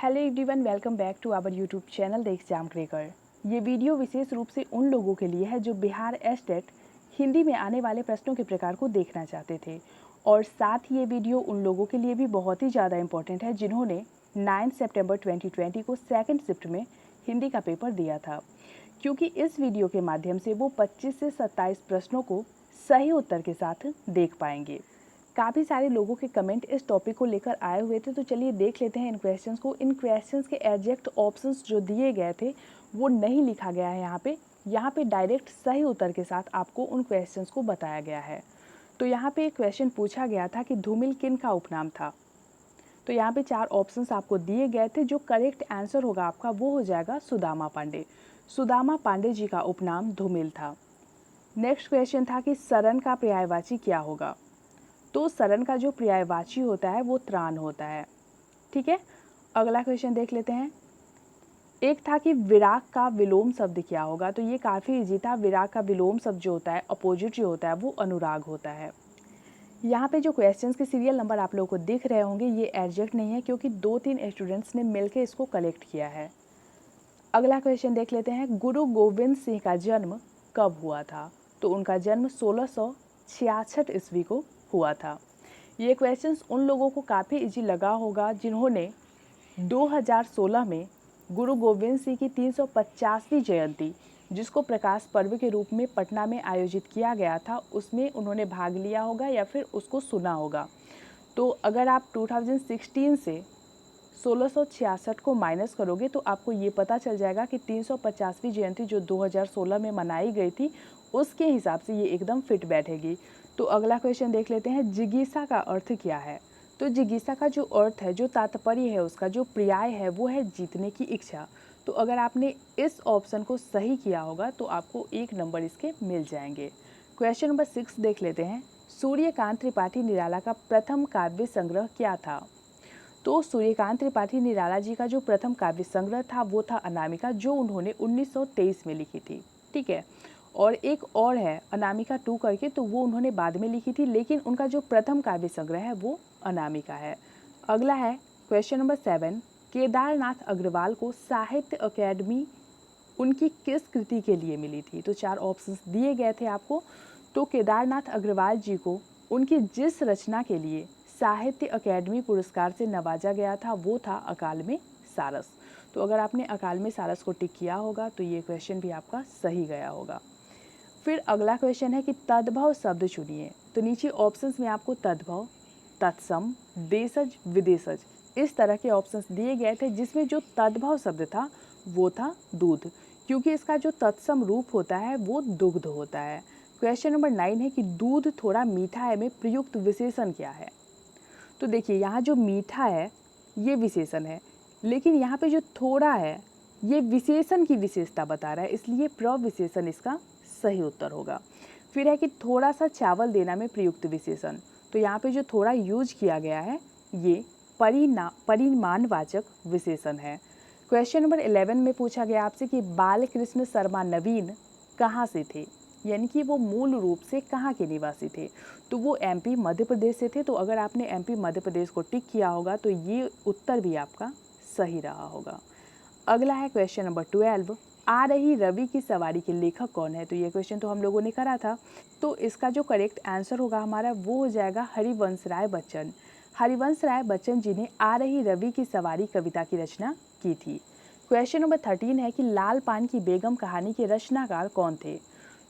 Hello everyone, welcome back to our YouTube channel the exam cracker. ये video विशेष रूप से उन लोगों के लिए है जो बिहार एस्टेट हिंदी में आने वाले प्रश्नों के प्रकार को देखना चाहते थे, और साथ ही ये वीडियो उन लोगों के लिए भी बहुत ही ज़्यादा इंपॉर्टेंट है जिन्होंने 9 सितंबर 2020 को सेकंड शिफ्ट में हिंदी का पेपर दिया था, क्योंकि इस वीडियो के माध्यम से वो 25 से 27 प्रश्नों को सही उत्तर के साथ देख पाएंगे। काफ़ी सारे लोगों के कमेंट इस टॉपिक को लेकर आए हुए थे, तो चलिए देख लेते हैं इन क्वेश्चंस को। इन क्वेश्चंस के एग्जैक्ट ऑप्शंस जो दिए गए थे वो नहीं लिखा गया है यहाँ पे डायरेक्ट सही उत्तर के साथ आपको उन क्वेश्चंस को बताया गया है। तो यहाँ पे एक क्वेश्चन पूछा गया था कि धूमिल किन का उपनाम था। तो यहाँ पे 4 ऑप्शंस आपको दिए गए थे। जो करेक्ट आंसर होगा आपका वो हो जाएगा सुदामा पांडे। सुदामा पांडे जी का उपनाम धूमिल था। नेक्स्ट क्वेश्चन था कि सरन का पर्यायवाची क्या होगा। तो सरन का जो पर्यायवाची होता है वो त्राण होता है। ठीक है, अगला क्वेश्चन देख लेते हैं। एक था कि विराग का विलोम शब्द क्या होगा। तो ये काफ़ी इजी था। विराग का विलोम शब्द जो होता है, अपोजिट जो होता है, वो अनुराग होता है। यहाँ पे जो क्वेश्चंस के सीरियल नंबर आप लोगों को दिख रहे होंगे ये एग्जैक्ट नहीं है, क्योंकि 2-3 स्टूडेंट्स ने मिलकर इसको कलेक्ट किया है। अगला क्वेश्चन देख लेते हैं। गुरु गोविंद सिंह का जन्म कब हुआ था। तो उनका जन्म 1666 ईस्वी को हुआ था। ये क्वेश्चंस उन लोगों को काफ़ी इजी लगा होगा जिन्होंने 2016 में गुरु गोविंद सिंह की 350वीं जयंती, जिसको प्रकाश पर्व के रूप में पटना में आयोजित किया गया था, उसमें उन्होंने भाग लिया होगा या फिर उसको सुना होगा। तो अगर आप 2016 से 1666 को माइनस करोगे तो आपको ये पता चल जाएगा कि 350वीं जयंती जो 2016 में मनाई गई थी उसके हिसाब से ये एकदम फिट बैठेगी। तो अगला क्वेश्चन देख लेते हैं। जिज्ञासा का अर्थ क्या है। तो जिज्ञासा का जो अर्थ है, जो तात्पर्य है, उसका जो पर्याय है वो है जीतने की इच्छा। तो अगर आपने इस ऑप्शन को सही किया होगा तो आपको 1 नंबर इसके मिल जाएंगे। क्वेश्चन नंबर 6 देख लेते हैं। सूर्यकांत त्रिपाठी निराला का प्रथम काव्य संग्रह क्या था। तो सूर्यकांत त्रिपाठी निराला जी का जो प्रथम काव्य संग्रह था वो था अनामिका, जो उन्होंने 1923 में लिखी थी। ठीक है, और एक और है अनामिका 2 करके, तो वो उन्होंने बाद में लिखी थी, लेकिन उनका जो प्रथम काव्य संग्रह है वो अनामिका है। अगला है क्वेश्चन नंबर 7। केदारनाथ अग्रवाल को साहित्य अकेडमी उनकी किस कृति के लिए मिली थी। तो 4 ऑप्शंस दिए गए थे आपको। तो केदारनाथ अग्रवाल जी को उनकी जिस रचना के लिए साहित्य अकेडमी पुरस्कार से नवाजा गया था वो था अकाल में सारस। तो अगर आपने अकाल में सारस को टिक किया होगा तो ये क्वेश्चन भी आपका सही गया होगा। फिर अगला क्वेश्चन है कि तद्भव शब्द चुनिए। तो नीचे ऑप्शंस में आपको तद्भव, तत्सम, देशज, विदेशज इस तरह के ऑप्शंस दिए गए थे, जिसमें जो तद्भव शब्द था वो था दूध, क्योंकि इसका जो तत्सम रूप होता है वो दुग्ध होता है। क्वेश्चन नंबर 9 है कि दूध थोड़ा मीठा है में प्रयुक्त विशेषण क्या है। तो देखिए यहाँ जो मीठा है ये विशेषण है, लेकिन यहाँ पे जो थोड़ा है ये विशेषण की विशेषता बता रहा है, इसलिए प्रविशेषण इसका सही उत्तर होगा। फिर है कि थोड़ा सा चावल देना में प्रयुक्त विशेषण। तो यहाँ पे जो थोड़ा यूज किया गया है ये परिमाणवाचक विशेषण है। क्वेश्चन नंबर 11 में पूछा गया आपसे कि बालकृष्ण शर्मा नवीन कहाँ से थे, यानी कि वो मूल रूप से कहाँ के निवासी थे। तो वो एमपी मध्य प्रदेश से थे। तो अगर आपने एमपी मध्य प्रदेश को टिक किया होगा तो ये उत्तर भी आपका सही रहा होगा। अगला है क्वेश्चन नंबर 12। आ रही रवि की सवारी के लेखक कौन है। तो ये क्वेश्चन तो हम लोगों ने करा था। तो इसका जो करेक्ट आंसर होगा हमारा वो हो जाएगा हरिवंश राय बच्चन। हरिवंश राय बच्चन जी ने आ रही रवि की सवारी कविता की रचना की थी। क्वेश्चन नंबर 13 है कि लाल पान की बेगम कहानी के रचनाकार कौन थे।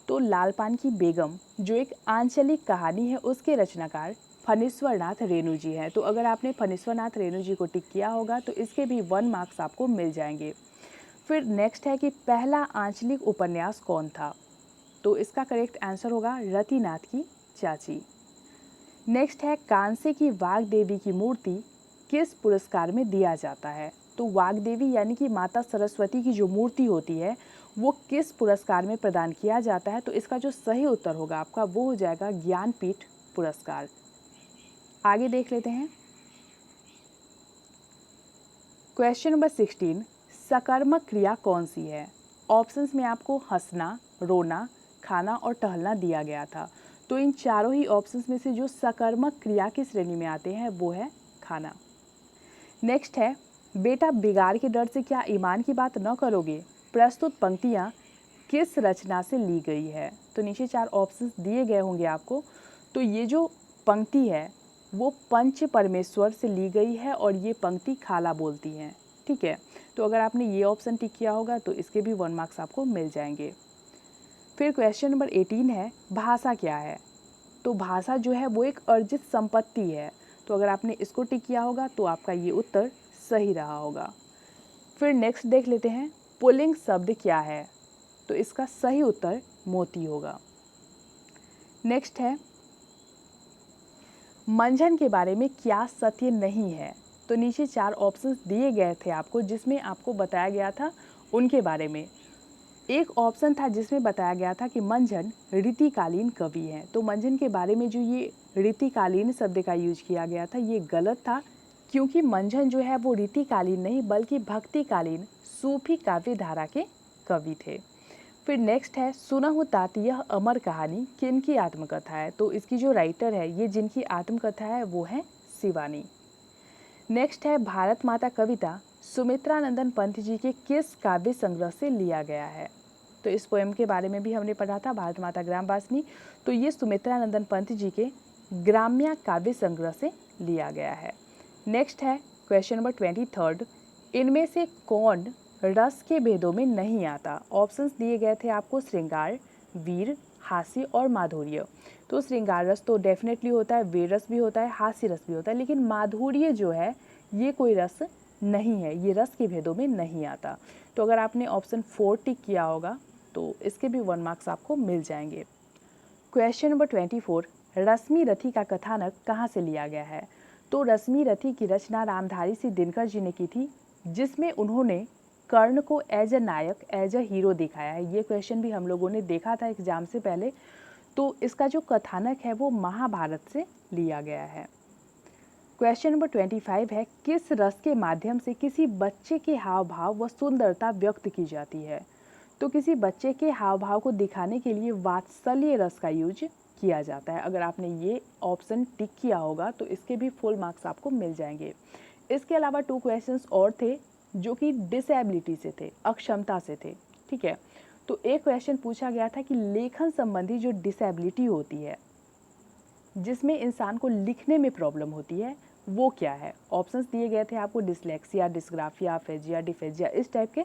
तो लाल पान की बेगम जो एक आंचलिक कहानी है उसके रचनाकार फणीश्वर नाथ रेणु जी हैं। तो अगर आपने फणीश्वर नाथ रेणु जी को टिक किया होगा तो इसके भी 1 मार्क्स आपको मिल जाएंगे। फिर नेक्स्ट है कि पहला आंचलिक उपन्यास कौन था। तो इसका करेक्ट आंसर होगा रतिनाथ की चाची। नेक्स्ट है कांसे की वाग्देवी की मूर्ति किस पुरस्कार में दिया जाता है। तो वाग्देवी यानी कि माता सरस्वती की जो मूर्ति होती है वो किस पुरस्कार में प्रदान किया जाता है। तो इसका जो सही उत्तर होगा आपका वो हो जाएगा ज्ञानपीठ पुरस्कार। आगे देख लेते हैं। Question number 16। सकर्मक क्रिया कौन सी है। ऑप्शंस में आपको हंसना, रोना, खाना और टहलना दिया गया था। तो इन चारों ही ऑप्शंस में से जो सकर्मक क्रिया की श्रेणी में आते हैं वो है खाना। नेक्स्ट है बेटा बिगाड़ के डर से क्या ईमान की बात न करोगे? प्रस्तुत पंक्तियाँ किस रचना से ली गई है? तो नीचे 4 ऑप्शंस दिए गए होंगे आपको। तो ये जो पंक्ति है वो पंच परमेश्वर से ली गई है और ये पंक्ति खाला बोलती हैं, ठीक है। तो अगर आपने ये ऑप्शन टिक किया होगा तो इसके भी 1 मार्क्स आपको मिल जाएंगे। फिर क्वेश्चन नंबर 18 है, भाषा क्या है? तो भाषा जो है वो एक अर्जित संपत्ति है। तो अगर आपने इसको टिक किया होगा तो आपका ये उत्तर सही रहा होगा। फिर नेक्स्ट देख लेते हैं, पुल्लिंग शब्द क्या है? तो इसका सही उत्तर मोती होगा। नेक्स्ट है, मंझन के बारे में क्या सत्य नहीं है? तो नीचे 4 ऑप्शंस दिए गए थे आपको, जिसमें आपको बताया गया था उनके बारे में। एक ऑप्शन था जिसमें बताया गया था कि मंझन रीतिकालीन कवि हैं। तो मंझन के बारे में जो ये रीतिकालीन शब्द का यूज किया गया था ये गलत था, क्योंकि मंझन जो है वो रीतिकालीन नहीं बल्कि भक्तिकालीन सूफी काव्य धारा के कवि थे। फिर नेक्स्ट है, सुनहु तात यह अमर कहानी किनकी आत्मकथा है? तो इसकी जो राइटर है ये जिनकी आत्मकथा है वो है शिवानी। नेक्स्ट है, भारत माता कविता सुमित्रानंदन पंत जी के किस काव्य संग्रह से लिया गया है? तो इस पोएम के बारे में भी हमने पढ़ा था, भारत माता ग्राम वासनी। तो ये सुमित्रानंदन पंत जी के ग्राम्य काव्य संग्रह से लिया गया है। नेक्स्ट है क्वेश्चन नंबर 23, इनमें से कौन रस के भेदों में नहीं आता? ऑप्शंस दिए गए थे आपको, श्रृंगार, वीर, हास्य और माधुर्य। तो श्रृंगार रस तो डेफिनेटली होता है, वीर रस भी होता है, हास्य रस भी होता है, लेकिन माधुर्य जो है ये कोई रस नहीं है, ये रस के भेदों में नहीं आता। तो अगर आपने ऑप्शन 4 टिक किया होगा तो इसके भी 1 मार्क्स आपको मिल जाएंगे। क्वेश्चन नंबर 24, रश्मि रथी का कथानक कहाँ से लिया गया है? तो रश्मि रथी की रचना रामधारी सिंह दिनकर जी ने की थी, जिसमें उन्होंने कर्ण को एज अ नायक, एज अ हीरो दिखाया है। ये क्वेश्चन भी हम लोगों ने देखा था एग्जाम से पहले। तो इसका जो कथानक है वो महाभारत से लिया गया है। क्वेश्चन नंबर 25 है, किस रस के माध्यम से किसी बच्चे के हाव भाव व सुंदरता व्यक्त की जाती है? तो किसी बच्चे के हाव भाव को दिखाने के लिए वात्सल्य रस का यूज किया जाता है। अगर आपने ये ऑप्शन टिक किया होगा तो इसके भी फुल मार्क्स आपको मिल जाएंगे। इसके अलावा 2 क्वेश्चंस और थे जो कि डिसेबिलिटी से थे, अक्षमता से थे, ठीक है। तो एक क्वेश्चन पूछा गया था कि लेखन संबंधी जो डिसेबिलिटी होती है, जिसमें इंसान को लिखने में प्रॉब्लम होती है, वो क्या है? ऑप्शंस दिए गए थे आपको, डिसलेक्सिया, डिस्ग्राफिया, अफेजिया, डिफेजिया, इस टाइप के।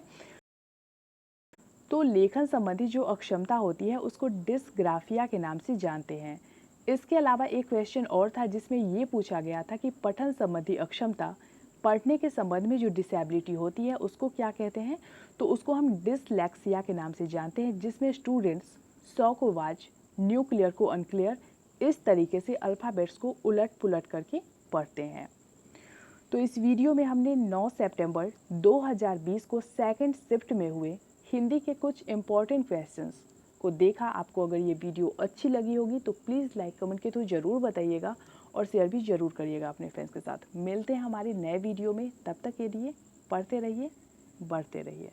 तो लेखन संबंधी जो अक्षमता होती है उसको डिस्ग्राफिया के नाम से जानते हैं। इसके अलावा एक क्वेश्चन और था जिसमें ये पूछा गया था कि पठन संबंधी अक्षमता, पढ़ने के संबंध में जो डिसेबिलिटी होती है उसको क्या कहते हैं? तो उसको हम डिसलेक्सिया के नाम से जानते हैं, जिसमें स्टूडेंट्स 100 को वाच, न्यूक्लियर को अनक्लियर, इस तरीके से अल्फ़ाबेट्स को उलट पुलट करके पढ़ते हैं। तो इस वीडियो में हमने 9 सितंबर 2020 को सेकंड शिफ्ट में हुए हिंदी के कुछ इम्पॉर्टेंट क्वेश्चंस को देखा। आपको अगर ये वीडियो अच्छी लगी होगी तो प्लीज़ लाइक कमेंट के थ्रू ज़रूर बताइएगा और शेयर भी ज़रूर करिएगा अपने फ्रेंड्स के साथ। मिलते हैं हमारे नए वीडियो में, तब तक के लिए पढ़ते रहिए, बढ़ते रहिए।